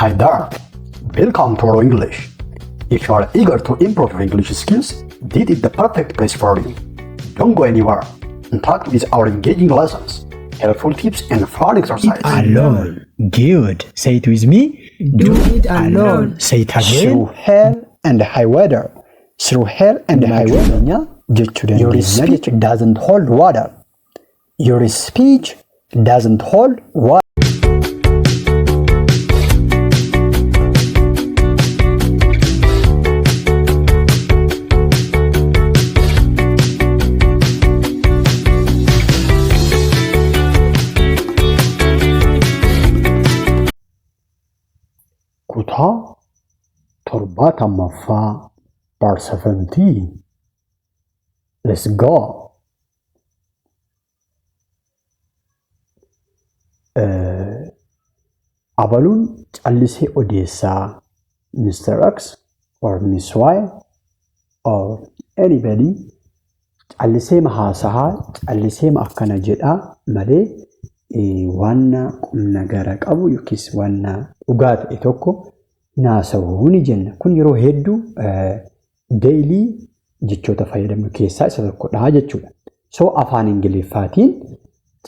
Hi there, welcome to our English. If you are eager to improve your English skills, this is the perfect place for you. Don't go anywhere and talk with our engaging lessons, helpful tips and fun exercises. Alone. Good. Say it with me. Do it alone. Say it Through again. hell and high weather. Through hell and high weather. Your speech doesn't hold water. Your speech doesn't hold water. kutaa torbaatammaaffaa part 17. Let's go. Abaluun callisee odeessaa Mr. X or Miss Y or anybody callisee haasahaa callisee akkana jedhaa malee wanna qumna gara qabu yookiis wanna dhugaa ta'e tokko naasa'uu ni jenna. Kun yeroo hedduu daily jechoota fayyadamnu keessaa isa tokkodha jechuudha. So afaan Ingiliffaatiin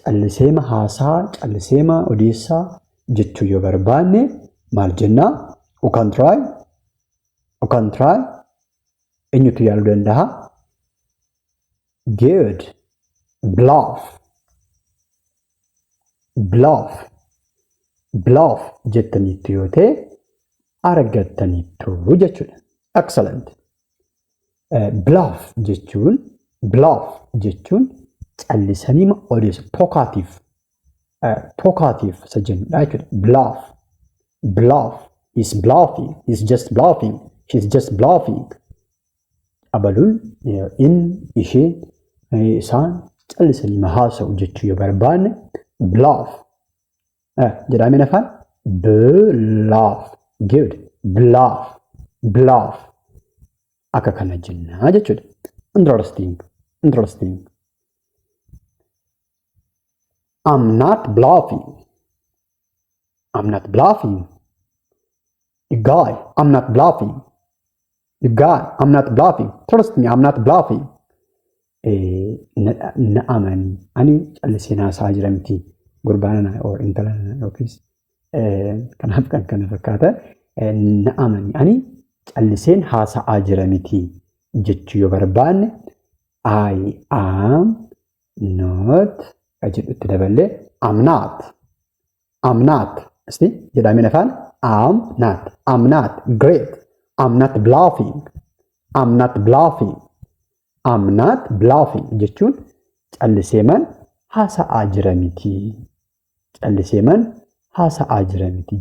calliseema haasaa, calliseema odeessaa jechuu yoo barbaanne maal jennaa? You can try. Eenyutu yaaluu danda'a? Good. Bluff jettaniitu yoo ta'e argattaniitu jechuudha. Excellent. Bluff jechuun callisanii odeessa talkative isa jennudha jechuudha. Bluff. He's bluffing. He's just bluffing. She's just bluffing. Abaluun isheen isaan callisanii haasa'u jechuu yoo barbaanne bluff. jedhameen afaan bluff. Good. Bluff. Akka kana jennaa jechuudha. Interesting. I'm not bluffing. You guy, I'm not bluffing. Trust me, I'm not bluffing. Na'amani. Ani callisee haasaa jira miti. Gurbaana or intala yookiis kanaaf kan kana fakkaata. Na'amani. Ani calliseen haasa'aa jira miti jechuu yoo barbaanne I am not jedhutti daballee I'm not. Isti jedhameen afaan I'm not. Great. I'm not bluffing jechuun calliseeman haasa'aa jira miti.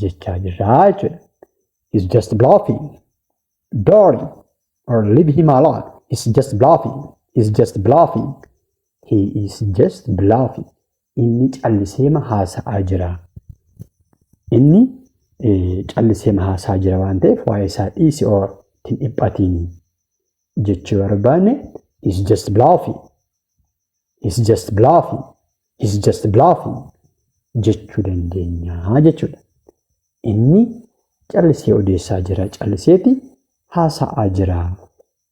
Jechaa jirra jechuudha. He's just bluffing. Darling, or leave him alone. He is just bluffing. Inni calliseema haasa'aa jira. Waan ta'eef waa'ee isaa dhiisi or hin dhiphatiin jechuu barbaanne he's just bluffing jechuu dandeenya jechuudha. Inni callisee odeessaa jira. Calliseeti haasa'aa jira.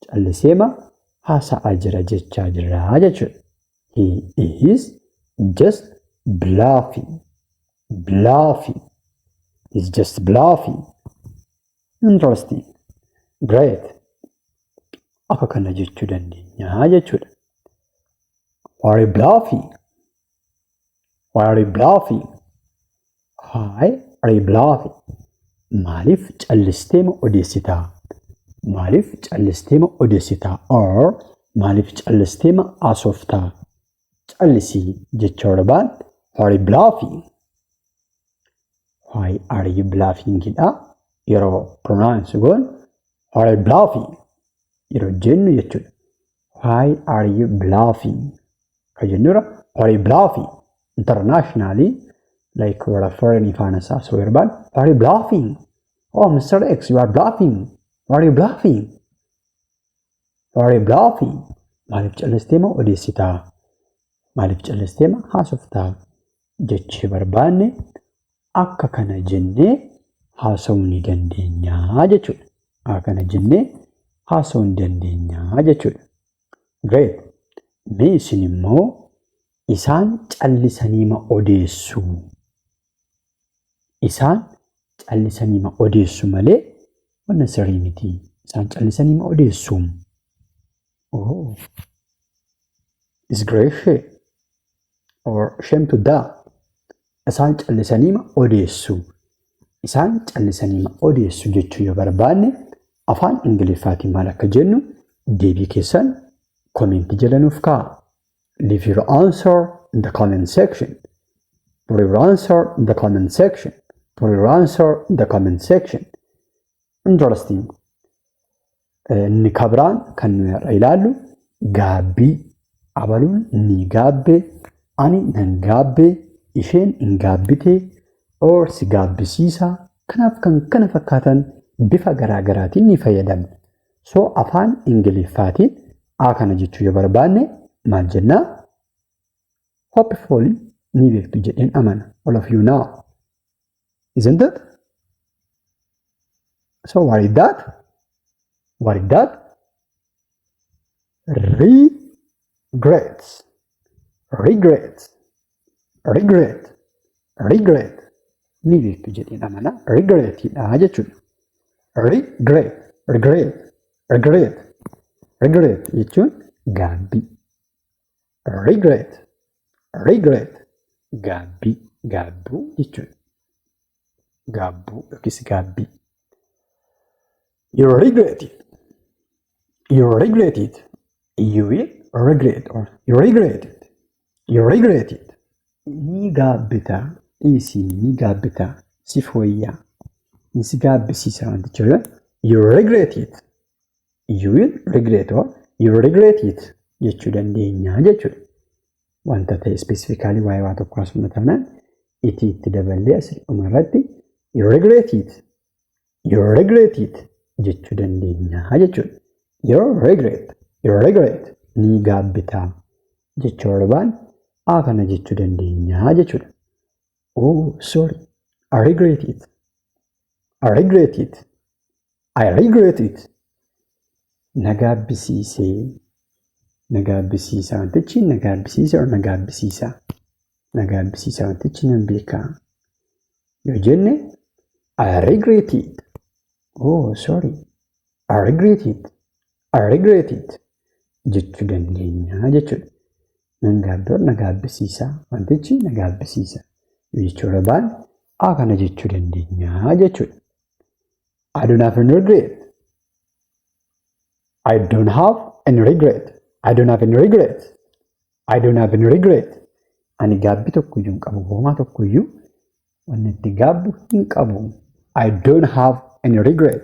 Calliseema haasa'aa jira jechaa jira jechuudha. He is just bluffing. He's just bluffing. Interesting. Great. Akka kana jechuu dandeenya jechuudha. Why are you bluffing? Maaliif callisteema odeessitaa? Or maaliif callisteema haasoftaa? Callisii jechaa barbaan why are you bluffing jedha. Yeroo pronounce goon why are you bluffing yeroo jennu jechuudha. Why are you bluffing? Ka jennura why are you bluffing? Internationally, like warra foreign ifaanasaa so barbaan why are you bluffing? Oh, Mr. X, you are bluffing. Why are you bluffing? Maaliif callisteema odeessitaa? Maaliif callisteema haasoftaa? Jechuu barbaanne akka kana jennee haasa'uu ni dandeenya jechuudha. Akkana jennee haasa'uu ni dandeenya jechuudha. Great. Mee isin immoo isaan callisanii ma odeessu? Isaan callisanii ma odeessu malee wanna sirrii miti. Isaan callisanii ma odeessu? Oh, it's great shame or shame to die. Isaan callisanii ma odeessu? Isaan callisanii ma odeessu jechuu yoo barbaanne afaan Ingiliffaatiin maal akka jennu deebii keessan komentii jala nuuf kaa'a. Leave your answer in the comment section. Put your answer in the comment section. Put your answer in the comment section. Interesting. Inni kabiraan kan nuyi irra ilaallu gaabbii. Abaluun ni gaabbe, ani nan gaabbe, isheen hin gaabbite, or si gaabbisiisa. Kanaaf kan kana fakkaatan bifa garaagaraatiin ni fayyadamna. So afaan Ingiliffaatiin kana jechuu yoo barbaanne maal jennaa? Hopefully ni beektu jedheen amana. All of you know. Isn't it? So what is that? What is that? Regrets. Regret. Ni beektu jedheen amana. Regretidha jechuudha. Regret jechuun gaabbii. Regret. Gaabbuu jechuudha. Gaabbuu yookiis gaabbii. You regret it. You will regret or you regret it. Ni gaabbita. Ni gaabbita. Si fooyyaa. Ni si gaabbisiisa wanti jechuudha. You regret it. You will regret or you regret it jechuu dandeenya jechuudha. Wanta ta'e specifically waa'ee waa tokko asuma taanaan itti daballee asii dhumarratti you regret it jechuu dandeenya jechuudha. You regret ni gaabbitaa jechuu barbaan kana jechuu dandeenya jechuudha. Oh, sorry. I regret it. Na gaabbisiisa wantichi na gaabbisiisa wantichi nan beekaa yoo jenne I regret it. Oh, sorry. I regret it jechuu dandeenya jechuudha. Nan gaabbii na gaabbisiisa wantichi na gaabbisiisa jechuu barbaan kana jechuu dandeenya jechuudha. I don't have any regret. Ani gaabbii tokkoyyuu hin qabu. Homaa tokkoyyuu wanni itti gaabbu hin qabu. I don't have any regret.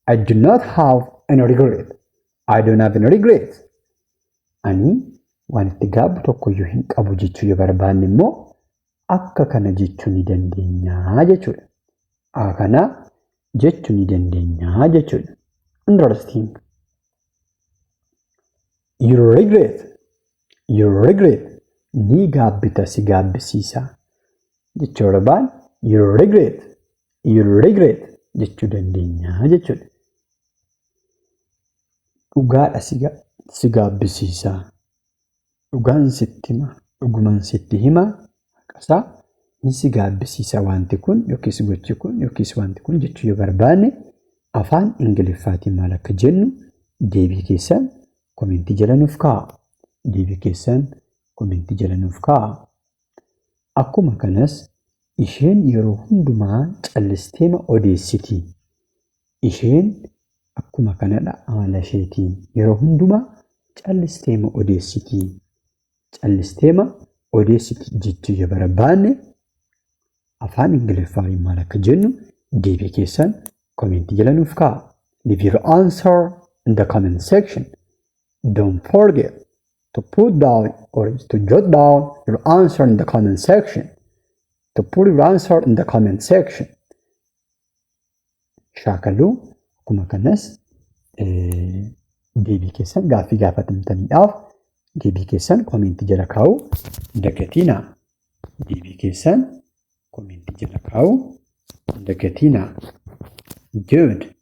I do not have any regret. Ani waan itti gaabbu tokkoyyuu hin qabu jechuu yoo barbaanne immoo akka kana jechuu ni dandeenya jechuudha. Kana jechuu ni dandeenya jechuudha. Interesting. You regret. Ni gaabbita si gaabbisiisa jechuu barbaan you regret jechuu dandeenya jechuudha. Dhugaadha si gaabbisiisa. Dhugaan sitti hima. Dhuguman sitti hima. Haqasaa ni si gaabbisiisa wanti kun yookiis gochi kun yookiis wanti kun jechuu yoo barbaanne afaan Ingiliffaatiin maal akka jennu deebii keessan komentii jala nuuf kaa'a. Akkuma kanas isheen yeroo hundumaa callisteema odeessiti. Isheen akkuma kanadha amala isheetiin yeroo hundumaa callisteema odeessiti. Callisteema odeessiti jechuu yoo barbaanne afaan Ingiliffaatiin maal akka jennu deebii keessan komentii jala nuuf kaa'a. Leave your answer in the comment section. Don't forget to put down or to jot down your answer in the comment section. Shaakaluu akkuma kanas deebii keessan gaaffii gaafatamtaniidhaaf deebii keessan komentii jala kaa'uu dagatinaa. Dagatina. Good.